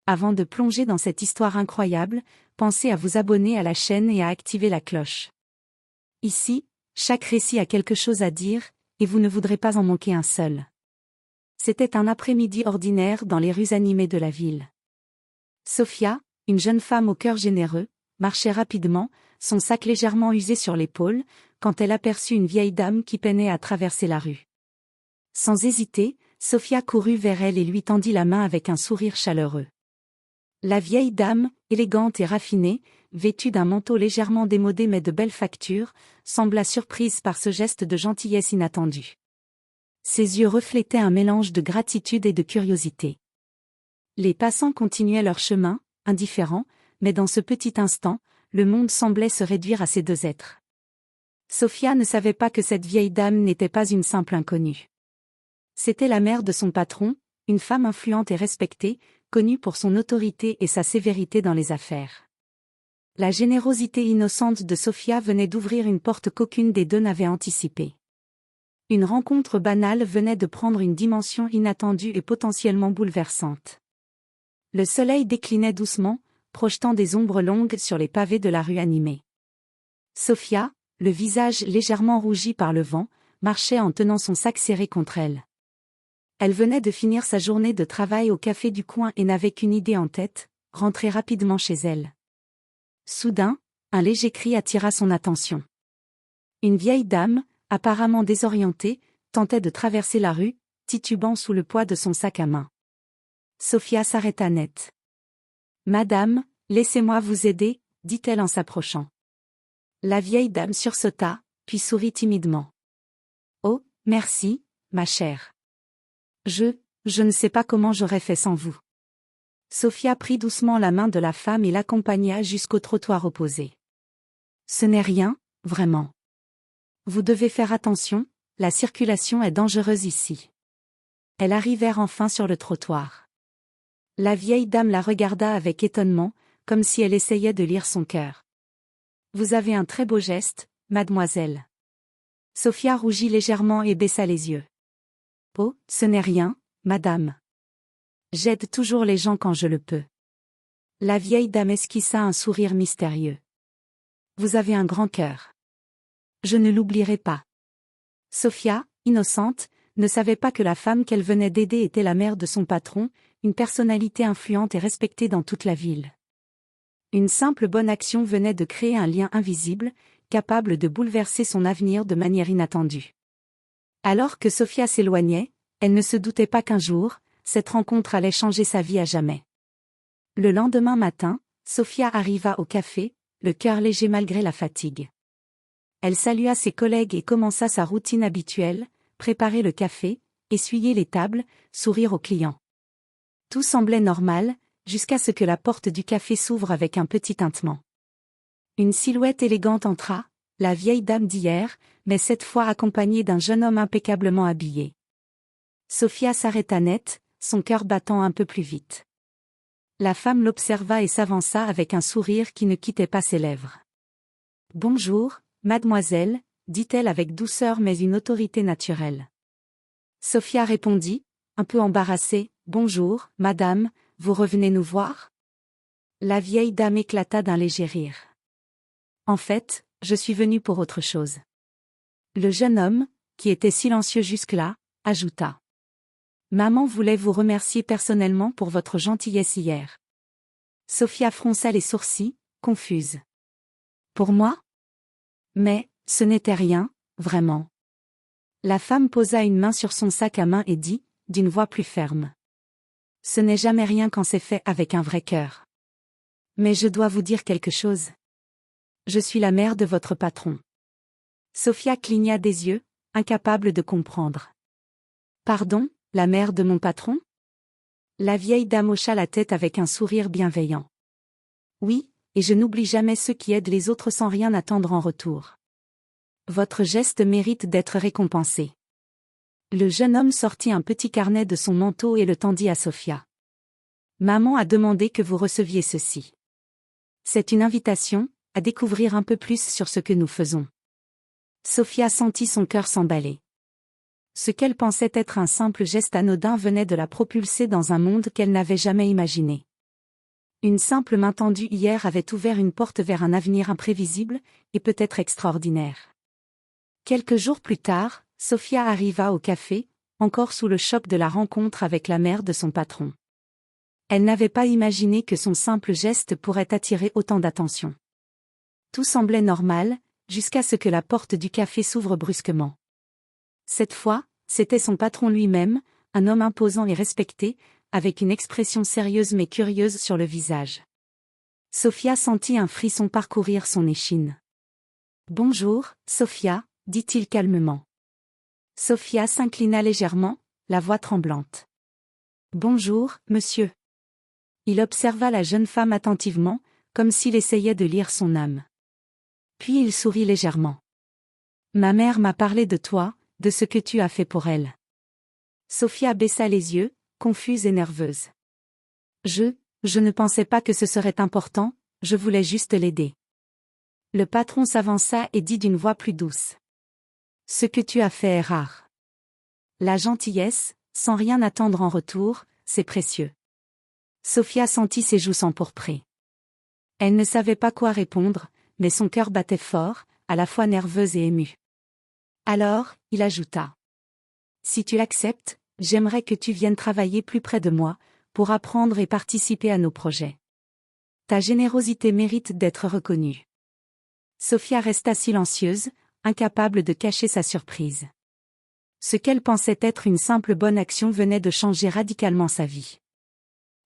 avant de plonger dans cette histoire incroyable, pensez à vous abonner à la chaîne et à activer la cloche. Ici, chaque récit a quelque chose à dire, et vous ne voudrez pas en manquer un seul. C'était un après-midi ordinaire dans les rues animées de la ville. Sophia, une jeune femme au cœur généreux, marchait rapidement, son sac légèrement usé sur l'épaule, quand elle aperçut une vieille dame qui peinait à traverser la rue. Sans hésiter, Sophia courut vers elle et lui tendit la main avec un sourire chaleureux. La vieille dame, élégante et raffinée, vêtue d'un manteau légèrement démodé mais de belle facture, sembla surprise par ce geste de gentillesse inattendu. Ses yeux reflétaient un mélange de gratitude et de curiosité. Les passants continuaient leur chemin, indifférents, mais dans ce petit instant, le monde semblait se réduire à ces deux êtres. Sophia ne savait pas que cette vieille dame n'était pas une simple inconnue. C'était la mère de son patron, une femme influente et respectée, connue pour son autorité et sa sévérité dans les affaires. La générosité innocente de Sophia venait d'ouvrir une porte qu'aucune des deux n'avait anticipée. Une rencontre banale venait de prendre une dimension inattendue et potentiellement bouleversante. Le soleil déclinait doucement, projetant des ombres longues sur les pavés de la rue animée. Sophia, le visage légèrement rougi par le vent, marchait en tenant son sac serré contre elle. Elle venait de finir sa journée de travail au café du coin et n'avait qu'une idée en tête, rentrer rapidement chez elle. Soudain, un léger cri attira son attention. Une vieille dame, apparemment désorientée, tentait de traverser la rue, titubant sous le poids de son sac à main. Sophia s'arrêta net. « Madame, laissez-moi vous aider, dit-elle en s'approchant. La vieille dame sursauta, puis sourit timidement. « Oh, merci, ma chère. Je ne sais pas comment j'aurais fait sans vous. » Sophia prit doucement la main de la femme et l'accompagna jusqu'au trottoir opposé. « Ce n'est rien, vraiment. Vous devez faire attention, la circulation est dangereuse ici. » Elles arrivèrent enfin sur le trottoir. La vieille dame la regarda avec étonnement, comme si elle essayait de lire son cœur. « Vous avez un très beau geste, mademoiselle. » Sophia rougit légèrement et baissa les yeux. « Oh, ce n'est rien, madame. J'aide toujours les gens quand je le peux. » La vieille dame esquissa un sourire mystérieux. « Vous avez un grand cœur. Je ne l'oublierai pas. » Sophia, innocente, ne savait pas que la femme qu'elle venait d'aider était la mère de son patron, une personnalité influente et respectée dans toute la ville. Une simple bonne action venait de créer un lien invisible, capable de bouleverser son avenir de manière inattendue. Alors que Sophia s'éloignait, elle ne se doutait pas qu'un jour, cette rencontre allait changer sa vie à jamais. Le lendemain matin, Sophia arriva au café, le cœur léger malgré la fatigue. Elle salua ses collègues et commença sa routine habituelle, préparer le café, essuyer les tables, sourire aux clients. Tout semblait normal, jusqu'à ce que la porte du café s'ouvre avec un petit tintement. Une silhouette élégante entra, la vieille dame d'hier, mais cette fois accompagnée d'un jeune homme impeccablement habillé. Sophia s'arrêta net, son cœur battant un peu plus vite. La femme l'observa et s'avança avec un sourire qui ne quittait pas ses lèvres. « Bonjour, mademoiselle, » dit-elle avec douceur mais une autorité naturelle. Sophia répondit, un peu embarrassée, « Bonjour, madame, vous revenez nous voir ?» La vieille dame éclata d'un léger rire. « En fait, je suis venue pour autre chose. » Le jeune homme, qui était silencieux jusque-là, ajouta. « Maman voulait vous remercier personnellement pour votre gentillesse hier. » Sophia fronça les sourcils, confuse. « Pour moi ? Mais, ce n'était rien, vraiment. » La femme posa une main sur son sac à main et dit, d'une voix plus ferme. « Ce n'est jamais rien quand c'est fait avec un vrai cœur. Mais je dois vous dire quelque chose. Je suis la mère de votre patron. » Sophia cligna des yeux, incapable de comprendre. « Pardon, la mère de mon patron ? » La vieille dame hocha la tête avec un sourire bienveillant. « Oui, et je n'oublie jamais ceux qui aident les autres sans rien attendre en retour. Votre geste mérite d'être récompensé. » Le jeune homme sortit un petit carnet de son manteau et le tendit à Sophia. « Maman a demandé que vous receviez ceci. C'est une invitation à découvrir un peu plus sur ce que nous faisons. » Sophia sentit son cœur s'emballer. Ce qu'elle pensait être un simple geste anodin venait de la propulser dans un monde qu'elle n'avait jamais imaginé. Une simple main tendue hier avait ouvert une porte vers un avenir imprévisible, et peut-être extraordinaire. Quelques jours plus tard, Sophia arriva au café, encore sous le choc de la rencontre avec la mère de son patron. Elle n'avait pas imaginé que son simple geste pourrait attirer autant d'attention. Tout semblait normal, jusqu'à ce que la porte du café s'ouvre brusquement. Cette fois, c'était son patron lui-même, un homme imposant et respecté, avec une expression sérieuse mais curieuse sur le visage. Sophia sentit un frisson parcourir son échine. « Bonjour, Sophia », dit-il calmement. Sophia s'inclina légèrement, la voix tremblante. « Bonjour, monsieur. » Il observa la jeune femme attentivement, comme s'il essayait de lire son âme. Puis il sourit légèrement. « Ma mère m'a parlé de toi, de ce que tu as fait pour elle. » Sophia baissa les yeux, confuse et nerveuse. « Je ne pensais pas que ce serait important, je voulais juste l'aider. » Le patron s'avança et dit d'une voix plus douce. « Ce que tu as fait est rare. La gentillesse, sans rien attendre en retour, c'est précieux. » Sophia sentit ses joues s'empourprer. Elle ne savait pas quoi répondre, mais son cœur battait fort, à la fois nerveuse et émue. Alors, il ajouta. « Si tu l'acceptes, j'aimerais que tu viennes travailler plus près de moi, pour apprendre et participer à nos projets. Ta générosité mérite d'être reconnue. » Sophia resta silencieuse, incapable de cacher sa surprise. Ce qu'elle pensait être une simple bonne action venait de changer radicalement sa vie.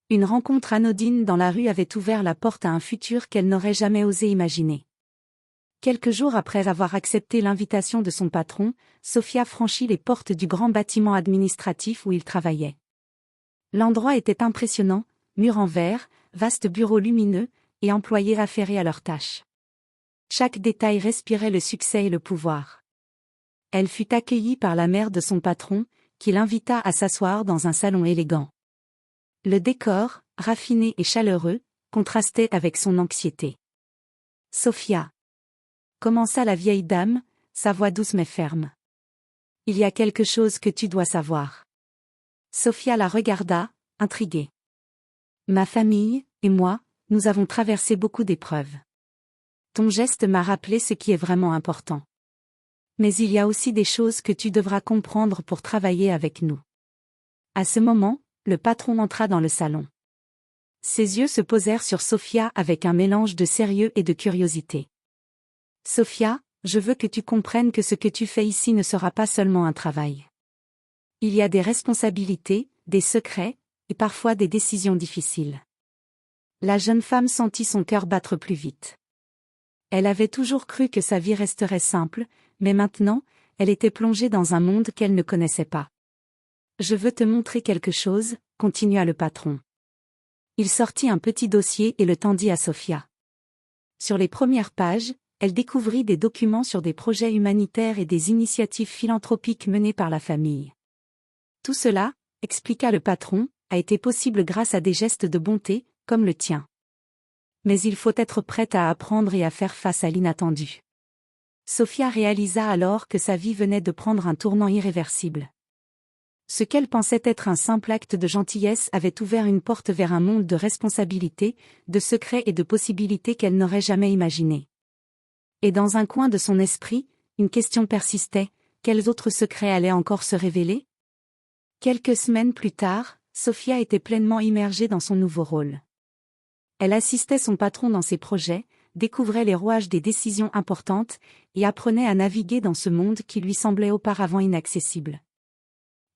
Une rencontre anodine dans la rue avait ouvert la porte à un futur qu'elle n'aurait jamais osé imaginer. Quelques jours après avoir accepté l'invitation de son patron, Sophia franchit les portes du grand bâtiment administratif où il travaillait. L'endroit était impressionnant, murs en verre, vastes bureaux lumineux, et employés affairés à leurs tâches. Chaque détail respirait le succès et le pouvoir. Elle fut accueillie par la mère de son patron, qui l'invita à s'asseoir dans un salon élégant. Le décor, raffiné et chaleureux, contrastait avec son anxiété. « Sophia » commença la vieille dame, sa voix douce mais ferme. « Il y a quelque chose que tu dois savoir. » Sophia la regarda, intriguée. « Ma famille, et moi, nous avons traversé beaucoup d'épreuves. Ton geste m'a rappelé ce qui est vraiment important. Mais il y a aussi des choses que tu devras comprendre pour travailler avec nous. » À ce moment, le patron entra dans le salon. Ses yeux se posèrent sur Sophia avec un mélange de sérieux et de curiosité. « Sophia, je veux que tu comprennes que ce que tu fais ici ne sera pas seulement un travail. Il y a des responsabilités, des secrets, et parfois des décisions difficiles. » La jeune femme sentit son cœur battre plus vite. Elle avait toujours cru que sa vie resterait simple, mais maintenant, elle était plongée dans un monde qu'elle ne connaissait pas. « Je veux te montrer quelque chose », continua le patron. Il sortit un petit dossier et le tendit à Sophia. Sur les premières pages, elle découvrit des documents sur des projets humanitaires et des initiatives philanthropiques menées par la famille. Tout cela, expliqua le patron, a été possible grâce à des gestes de bonté, comme le tien. Mais il faut être prête à apprendre et à faire face à l'inattendu. Sophia réalisa alors que sa vie venait de prendre un tournant irréversible. Ce qu'elle pensait être un simple acte de gentillesse avait ouvert une porte vers un monde de responsabilités, de secrets et de possibilités qu'elle n'aurait jamais imaginées. Et dans un coin de son esprit, une question persistait, quels autres secrets allaient encore se révéler? Quelques semaines plus tard, Sophia était pleinement immergée dans son nouveau rôle. Elle assistait son patron dans ses projets, découvrait les rouages des décisions importantes, et apprenait à naviguer dans ce monde qui lui semblait auparavant inaccessible.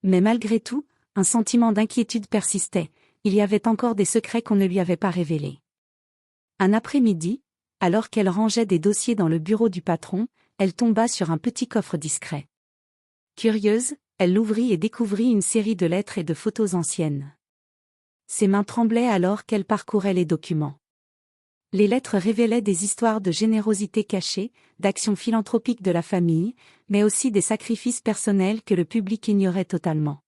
Mais malgré tout, un sentiment d'inquiétude persistait, il y avait encore des secrets qu'on ne lui avait pas révélés. Un après-midi, alors qu'elle rangeait des dossiers dans le bureau du patron, elle tomba sur un petit coffre discret. Curieuse, elle l'ouvrit et découvrit une série de lettres et de photos anciennes. Ses mains tremblaient alors qu'elle parcourait les documents. Les lettres révélaient des histoires de générosité cachée, d'actions philanthropiques de la famille, mais aussi des sacrifices personnels que le public ignorait totalement.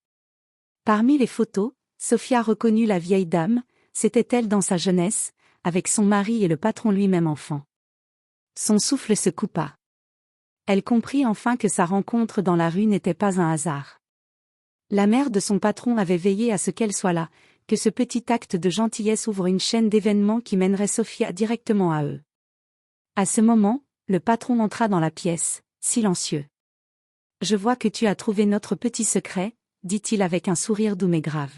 Parmi les photos, Sophia reconnut la vieille dame, c'était elle dans sa jeunesse, avec son mari et le patron lui-même enfant. Son souffle se coupa. Elle comprit enfin que sa rencontre dans la rue n'était pas un hasard. La mère de son patron avait veillé à ce qu'elle soit là, que ce petit acte de gentillesse ouvre une chaîne d'événements qui mènerait Sophia directement à eux. À ce moment, le patron entra dans la pièce, silencieux. « Je vois que tu as trouvé notre petit secret, » dit-il avec un sourire doux mais grave.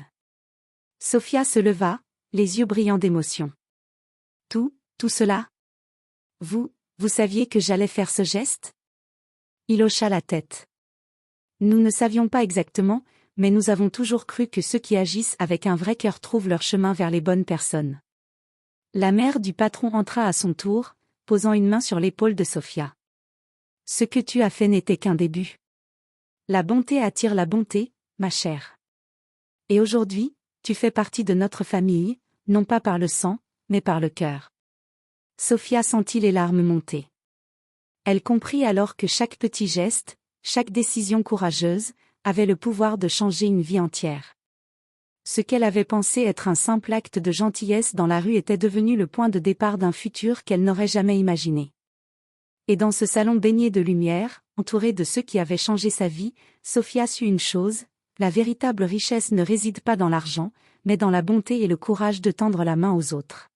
Sophia se leva, les yeux brillants d'émotion. « Tout cela ? Vous saviez que j'allais faire ce geste ?» Il hocha la tête. « Nous ne savions pas exactement, mais nous avons toujours cru que ceux qui agissent avec un vrai cœur trouvent leur chemin vers les bonnes personnes. » La mère du patron entra à son tour, posant une main sur l'épaule de Sophia. « Ce que tu as fait n'était qu'un début. La bonté attire la bonté, ma chère. Et aujourd'hui, tu fais partie de notre famille, non pas par le sang, mais par le cœur. » Sophia sentit les larmes monter. Elle comprit alors que chaque petit geste, chaque décision courageuse, avait le pouvoir de changer une vie entière. Ce qu'elle avait pensé être un simple acte de gentillesse dans la rue était devenu le point de départ d'un futur qu'elle n'aurait jamais imaginé. Et dans ce salon baigné de lumière, entouré de ceux qui avaient changé sa vie, Sophia sut une chose, la véritable richesse ne réside pas dans l'argent, mais dans la bonté et le courage de tendre la main aux autres.